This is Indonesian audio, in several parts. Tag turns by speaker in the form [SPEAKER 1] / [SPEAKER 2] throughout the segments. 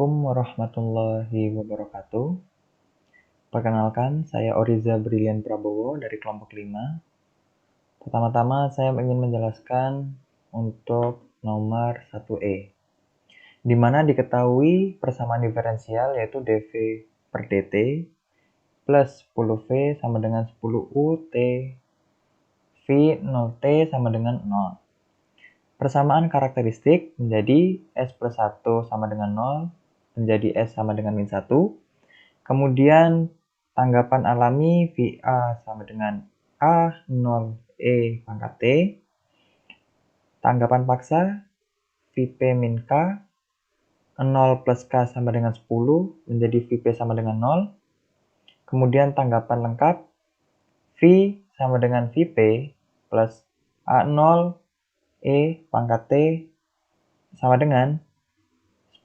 [SPEAKER 1] Assalamualaikum warahmatullahi wabarakatuh. Perkenalkan, saya Oriza Brilian Prabowo dari kelompok 5. Pertama-tama saya ingin menjelaskan untuk nomor 1E, di mana diketahui persamaan diferensial yaitu dV per dt plus 10V sama dengan 10UT V 0T sama dengan 0. Persamaan karakteristik menjadi S plus 1 sama dengan 0, menjadi S sama dengan min 1. Kemudian tanggapan alami VA sama dengan A0E pangkat T. Tanggapan paksa VP min K, 0 plus K sama dengan 10, menjadi VP sama dengan 0. Kemudian tanggapan lengkap V sama dengan VP plus A0 E pangkat T sama dengan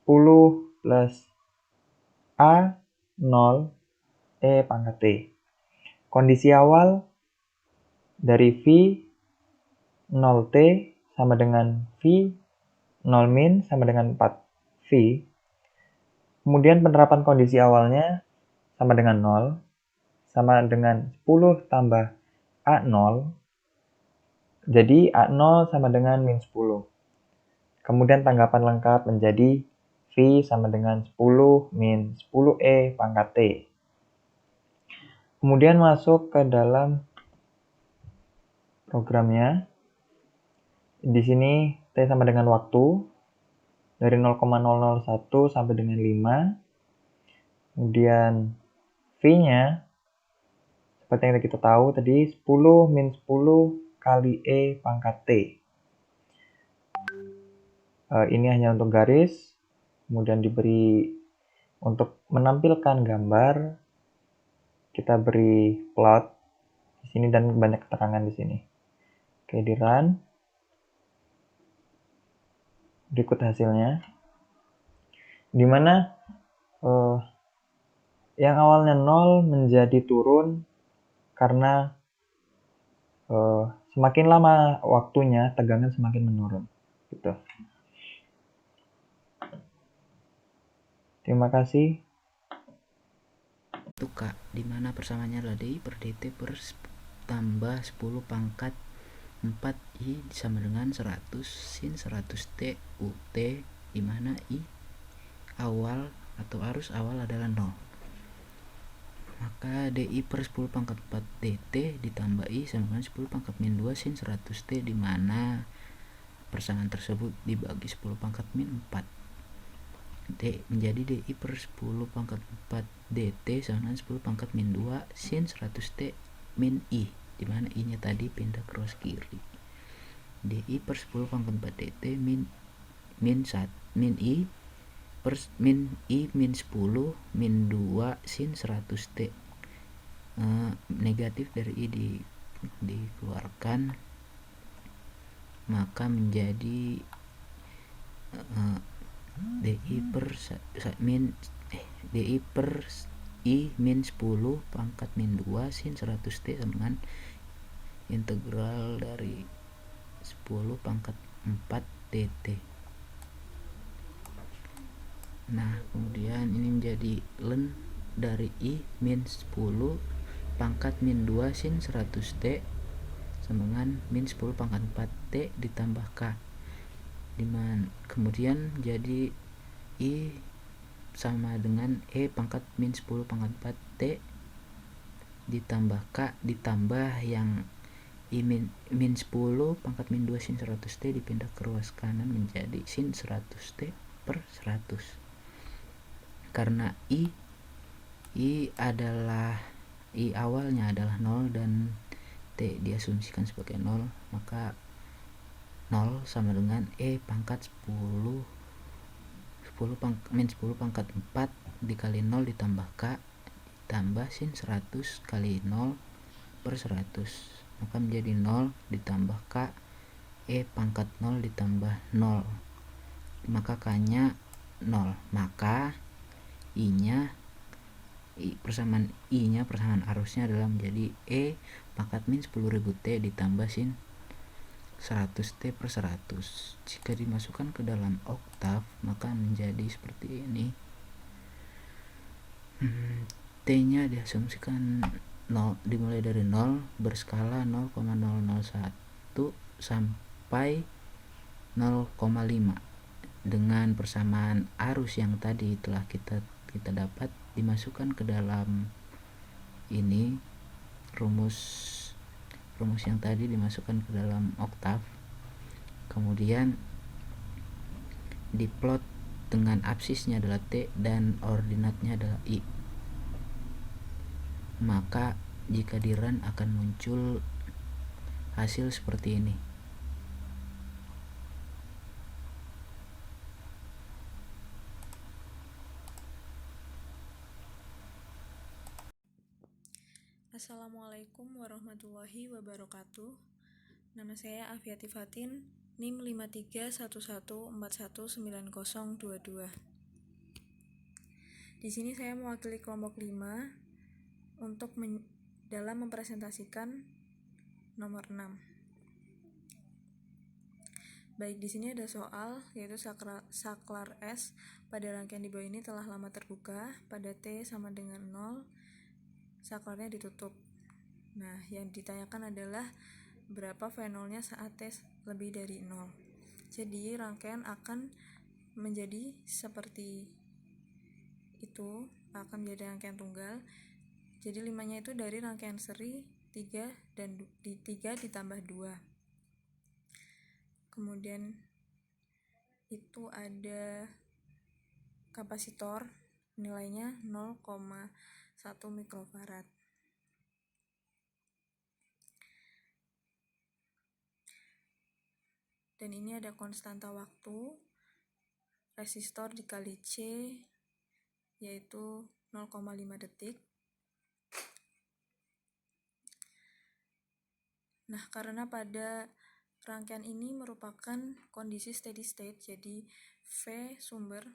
[SPEAKER 1] 10 plus A0 E pangkat T. Kondisi awal dari V 0T sama dengan V 0 min sama dengan 4V. Kemudian penerapan kondisi awalnya sama dengan 0, sama dengan 10 tambah A0. Jadi A0 sama dengan min 10. Kemudian tanggapan lengkap menjadi V sama dengan 10 min 10E pangkat T. Kemudian masuk ke dalam programnya. Di sini T sama dengan waktu dari 0,001 sampai dengan 5. Kemudian V-nya seperti yang kita tahu tadi 10 min 10 kali E pangkat T. Ini hanya untuk garis, kemudian diberi untuk menampilkan gambar, kita beri plot di sini dan banyak keterangan di sini. Oke, di run. Berikut hasilnya. Di mana yang awalnya 0 menjadi turun karena semakin lama waktunya, tegangan semakin menurun. Gitu. Terima kasih.
[SPEAKER 2] Itu K, dimana persamaannya adalah DI per DT per tambah 10 pangkat 4I sama dengan 100 sin 100T UT, dimana I awal atau arus awal adalah 0. Maka DI per 10 pangkat 4 DT ditambah I sama dengan 10 pangkat min 2 sin 100T, dimana persamaan tersebut dibagi 10 pangkat min 4. D menjadi DI per 10 pangkat 4 DT sama dengan 10 pangkat min 2 sin 100T min I, dimana I nya tadi pindah ke ruas kiri. DI per 10 pangkat 4 DT min I per min I min 10 min 2 sin 100T. Negatif dari I dikeluarkan, maka menjadi DI per I min 10 pangkat min 2 sin 100T sama dengan integral dari 10 pangkat 4 DT. Nah, kemudian ini menjadi ln dari I min 10 pangkat min 2 sin 100T sama dengan min 10 pangkat 4T ditambah K, dimana kemudian jadi I sama dengan E pangkat min 10 pangkat 4T ditambah K ditambah yang I min 10 pangkat min 2 sin 100T dipindah ke ruas kanan menjadi sin 100T per 100. Karena I awalnya adalah 0 dan T diasumsikan sebagai 0, maka 0 sama dengan E pangkat 10 pangkat 4 dikali 0 ditambah K ditambah sin 100 kali 0 per 100, maka menjadi 0 ditambah K E pangkat 0 ditambah 0, maka K nya 0, maka persamaan arusnya adalah menjadi E pangkat min 10.000 T ditambah sin 100T per 100. Jika dimasukkan ke dalam oktav, maka menjadi seperti ini. T-nya diasumsikan 0, dimulai dari 0 berskala 0,001 sampai 0,5 dengan persamaan arus yang tadi telah kita dapat dimasukkan ke dalam ini rumus yang tadi dimasukkan ke dalam oktav, kemudian diplot dengan absisnya adalah T dan ordinatnya adalah I. Maka jika di run akan muncul hasil seperti ini.
[SPEAKER 3] Assalamualaikum warahmatullahi wabarakatuh. Nama saya Afiati Fatin, NIM 5311419022. Di sini saya mewakili kelompok 5 untuk dalam mempresentasikan nomor 6. Baik, di sini ada soal yaitu saklar S pada rangkaian di bawah ini telah lama terbuka, pada T sama dengan 0, saklarnya ditutup. Nah, yang ditanyakan adalah berapa V0-nya saat T lebih dari 0. Jadi, rangkaian akan menjadi seperti itu, akan menjadi rangkaian tunggal. Jadi, 5-nya itu dari rangkaian seri 3 dan 3 ditambah 2. Kemudian itu ada kapasitor, nilainya 0,1 mikrofarad. Dan ini ada konstanta waktu, resistor dikali C, yaitu 0,5 detik. Nah, karena pada rangkaian ini merupakan kondisi steady state, jadi V sumber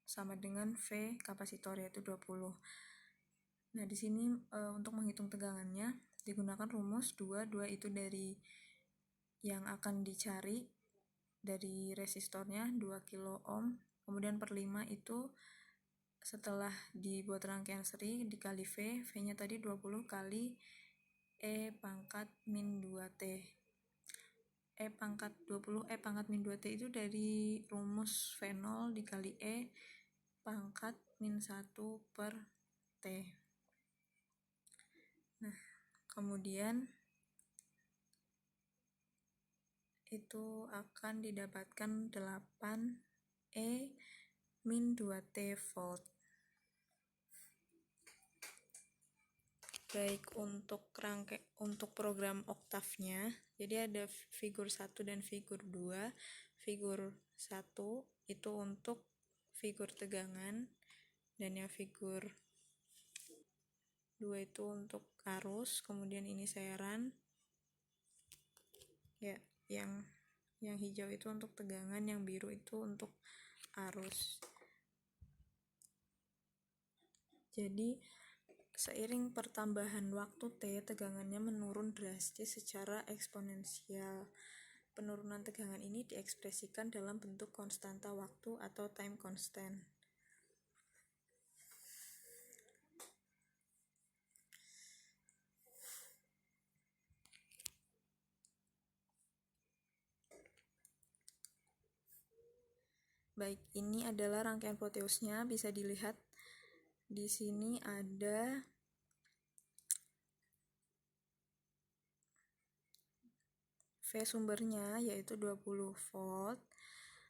[SPEAKER 3] sama dengan V kapasitor, yaitu 20. Nah, di sini untuk menghitung tegangannya digunakan rumus 2 itu dari yang akan dicari dari resistornya 2 kilo ohm, kemudian per 5 itu setelah dibuat rangkaian seri dikali V-nya tadi 20 kali E pangkat min 2T. E pangkat 20 E pangkat min 2T itu dari rumus V0 dikali E pangkat min 1 per T. Nah, kemudian itu akan didapatkan 8 E min 2T volt. Baik, untuk program oktavnya, jadi ada figur 1 dan figur 2. Figur 1 itu untuk figur tegangan, dan yang figur 2 itu untuk arus. Kemudian ini saya run. Ya, yang hijau itu untuk tegangan, yang biru itu untuk arus. Jadi seiring pertambahan waktu T, tegangannya menurun drastis secara eksponensial. Penurunan tegangan ini diekspresikan dalam bentuk konstanta waktu atau time constant. Baik, ini adalah rangkaian Proteusnya, bisa dilihat di sini ada V sumbernya yaitu 20 volt.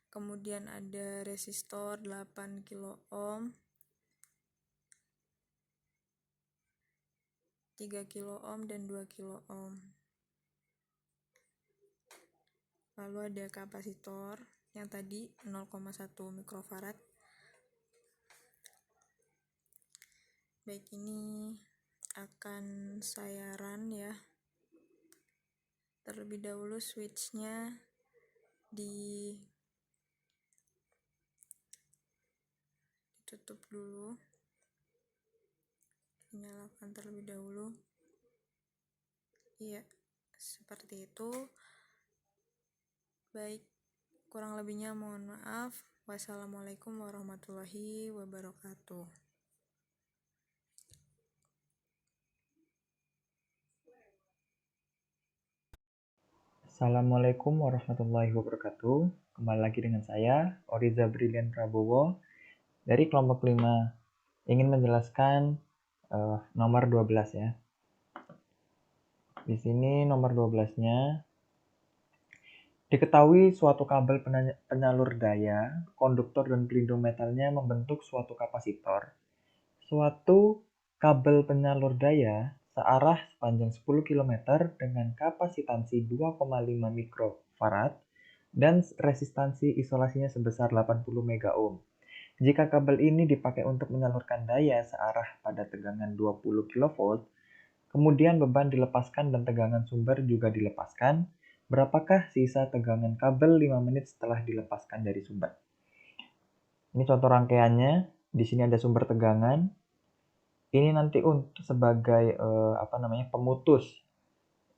[SPEAKER 3] Kemudian ada resistor 8 kilo ohm, 3 kilo ohm dan 2 kilo ohm. Lalu ada kapasitor yang tadi 0,1 mikrofarad. Baik, ini akan saya run ya. Terlebih dahulu switch-nya ditutup dulu, dinyalakan terlebih dahulu. Iya, seperti itu. Baik, kurang lebihnya mohon maaf. Wassalamualaikum warahmatullahi wabarakatuh.
[SPEAKER 1] Assalamualaikum warahmatullahi wabarakatuh. Kembali lagi dengan saya, Oriza Brilian Prabowo, dari kelompok 5. Ingin menjelaskan nomor 12 ya. Di sini nomor 12-nya, diketahui suatu kabel penyalur daya, konduktor dan pelindung metalnya membentuk suatu kapasitor. Suatu kabel penyalur daya searah sepanjang 10 km dengan kapasitansi 2,5 mikrofarad dan resistansi isolasinya sebesar 80 megaohm. Jika kabel ini dipakai untuk menyalurkan daya searah pada tegangan 20 kV, kemudian beban dilepaskan dan tegangan sumber juga dilepaskan, berapakah sisa tegangan kabel 5 menit setelah dilepaskan dari sumber? Ini contoh rangkaiannya. Di sini ada sumber tegangan. Ini nanti untuk sebagai pemutus.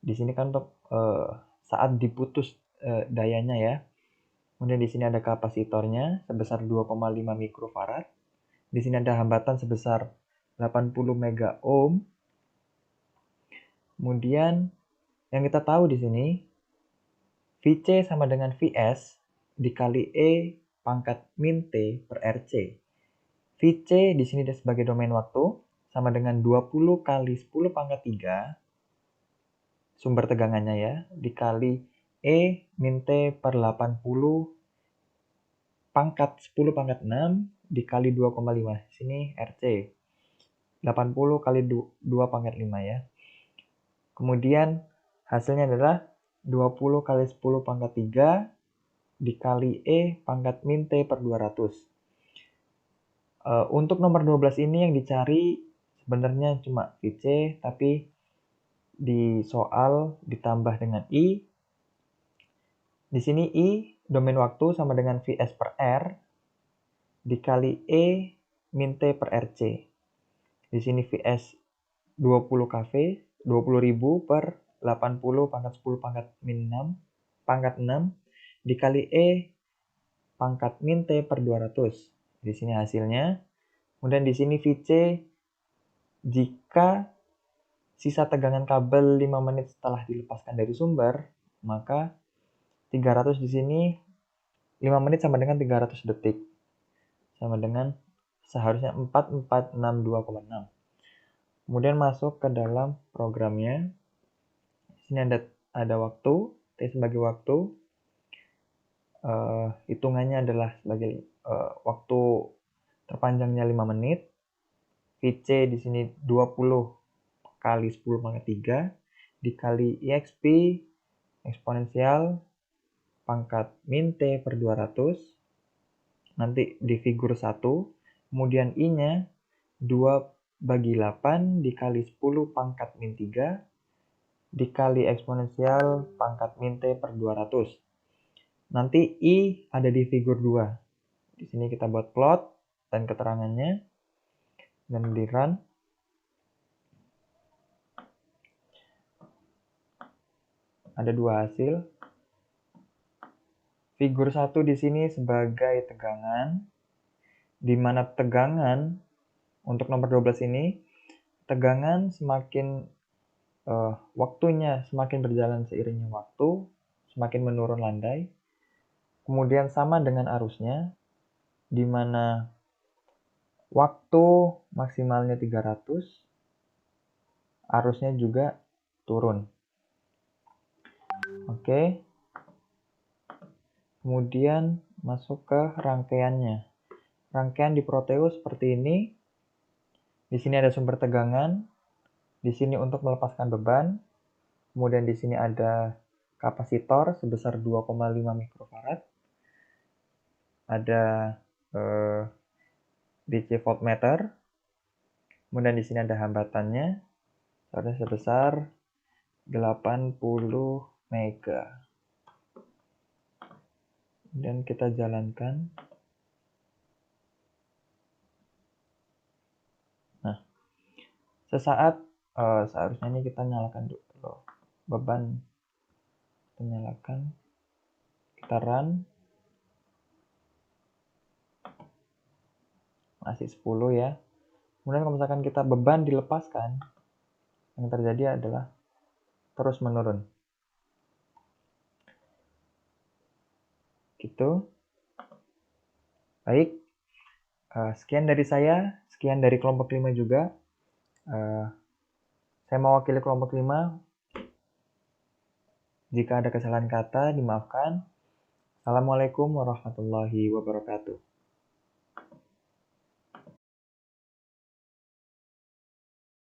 [SPEAKER 1] Di sini kan untuk saat diputus dayanya ya. Kemudian di sini ada kapasitornya sebesar 2,5 mikrofarad. Di sini ada hambatan sebesar 80 mega ohm. Kemudian yang kita tahu di sini Vc sama dengan Vs dikali E pangkat min T per Rc. Vc di sini sebagai domain waktu sama dengan 20 kali 10 pangkat 3 sumber tegangannya ya, dikali E min T per 80 pangkat 10 pangkat 6 dikali 2,5. Sini Rc. 80 kali 2 pangkat 5 ya. Kemudian hasilnya adalah 20 kali 10 pangkat 3 dikali E pangkat min T per 200. Untuk nomor 12 ini yang dicari sebenarnya cuma Vc, tapi di soal ditambah dengan I. Di sini I domain waktu sama dengan Vs per R dikali E min T per Rc. Di sini Vs 20 kV, 20.000 per 80 pangkat 10 pangkat min 6, pangkat 6 dikali E pangkat min T per 200. Di sini hasilnya. Kemudian di sini Vc jika sisa tegangan kabel 5 menit setelah dilepaskan dari sumber, maka 300 di sini 5 menit sama dengan 300 detik. Sama dengan seharusnya 4462,6. Kemudian masuk ke dalam programnya. Di sini ada waktu, T sebagai waktu. Hitungannya adalah sebagai waktu terpanjangnya 5 menit. Vc di sini 20 kali 10 pangkat 3 dikali exp eksponensial pangkat min T per 200. Nanti di figur 1. Kemudian I-nya 2/8 dikali 10 pangkat min 3 dikali eksponensial pangkat min T per 200. Nanti I ada di figur 2. Di sini kita buat plot dan keterangannya dan di run. Ada dua hasil. Figur 1 di sini sebagai tegangan, di mana tegangan untuk nomor 12 ini, tegangan semakin waktunya semakin berjalan seiringnya waktu, semakin menurun landai. Kemudian sama dengan arusnya, di mana waktu maksimalnya 300, arusnya juga turun. Oke. Kemudian masuk ke rangkaiannya. Rangkaian di Proteus seperti ini. Di sini ada sumber tegangan. Di sini untuk melepaskan beban. Kemudian di sini ada kapasitor sebesar 2,5 mikrofarad. Ada DC voltmeter. Kemudian di sini ada hambatannya. Sebesar 80 mega. Dan kita jalankan. Nah, sesaat seharusnya ini kita nyalakan dulu beban. Kita nyalakan. Kita run. Masih 10 ya. Kemudian kalau misalkan kita beban dilepaskan, yang terjadi adalah terus menurun. Gitu. Baik. Sekian dari saya. Sekian dari kelompok 5 juga. Saya mewakili kelompok 5. Jika ada kesalahan kata, dimaafkan. Assalamualaikum warahmatullahi wabarakatuh.